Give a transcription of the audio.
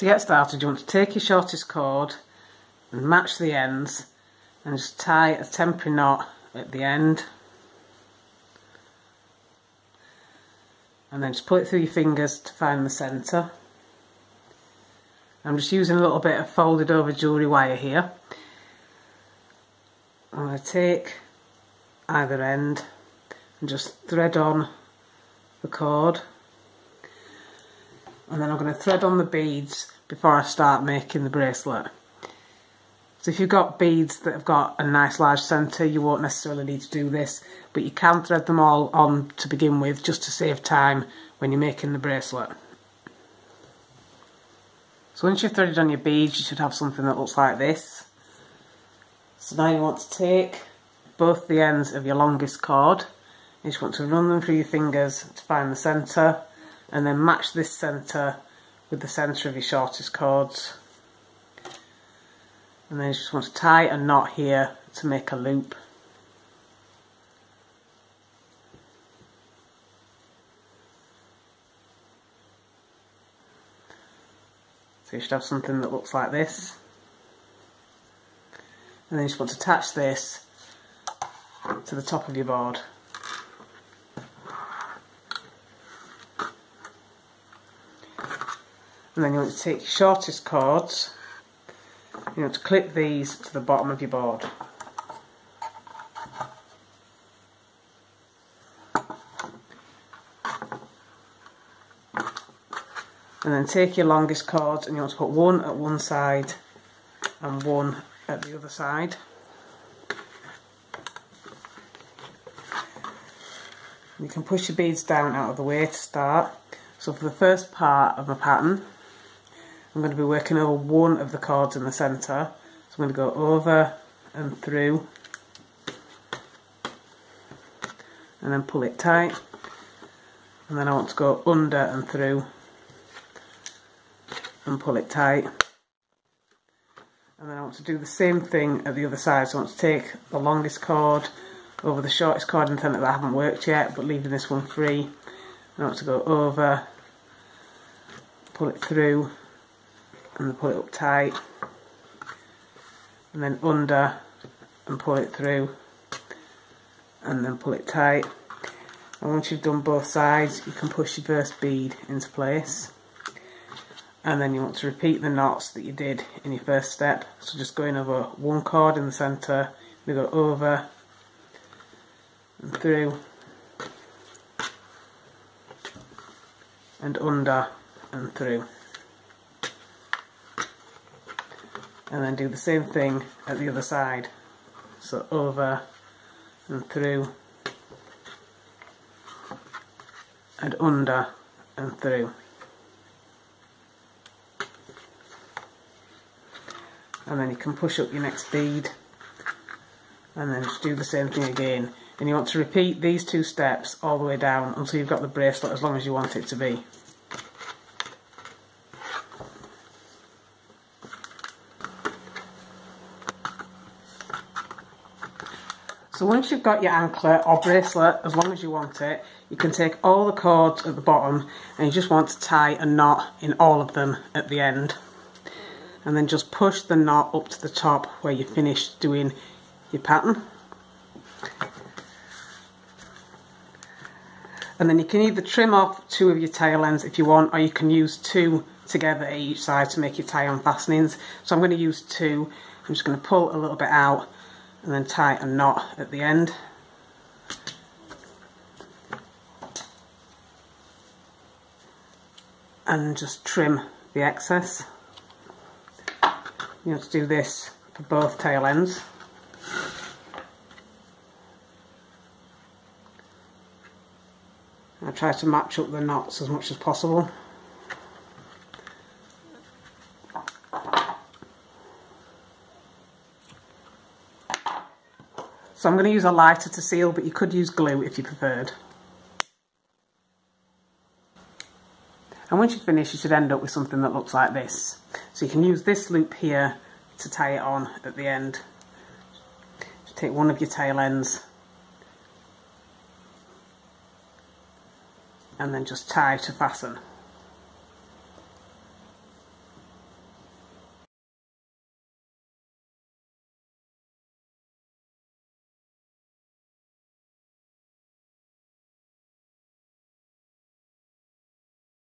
To get started, you want to take your shortest cord and match the ends and just tie a temporary knot at the end, and then just pull it through your fingers to find the centre. I'm just using a little bit of folded over jewellery wire here. I'm going to take either end and just thread on the cord, and then I'm going to thread on the beads before I start making the bracelet. So if you've got beads that have got a nice large centre, you won't necessarily need to do this, but you can thread them all on to begin with just to save time when you're making the bracelet. So once you've threaded on your beads, you should have something that looks like this. So now you want to take both the ends of your longest cord, you just want to run them through your fingers to find the centre, and then match this centre with the centre of your shortest cords. And then you just want to tie a knot here to make a loop. So you should have something that looks like this. And then you just want to attach this to the top of your board. And then you want to take your shortest cords, you want to clip these to the bottom of your board. And then take your longest cords and you want to put one at one side and one at the other side. You can push your beads down out of the way to start. So for the first part of my pattern, I'm going to be working over one of the cords in the centre. So I'm going to go over and through and then pull it tight, and then I want to go under and through and pull it tight, and then I want to do the same thing at the other side. So I want to take the longest cord over the shortest cord in the centre that I haven't worked yet, but leaving this one free. I want to go over, pull it through, and then pull it up tight, and then under and pull it through, and then pull it tight. And once you've done both sides, you can push your first bead into place, and then you want to repeat the knots that you did in your first step. So just going over one cord in the centre, we go over and through and under and through. And then do the same thing at the other side. So over and through and under and through. And then you can push up your next bead and then just do the same thing again. And you want to repeat these two steps all the way down until you've got the bracelet as long as you want it to be. So once you've got your anklet or bracelet, as long as you want it, you can take all the cords at the bottom and you just want to tie a knot in all of them at the end. And then just push the knot up to the top where you finished doing your pattern. And then you can either trim off two of your tail ends if you want, or you can use two together at each side to make your tie-on fastenings. So I'm going to use two. I'm just going to pull a little bit out and then tie a knot at the end. And just trim the excess. You have to do this for both tail ends. I try to match up the knots as much as possible. So I'm going to use a lighter to seal, but you could use glue if you preferred. And once you finish, you should end up with something that looks like this. So you can use this loop here to tie it on at the end. Just take one of your tail ends and then just tie to fasten.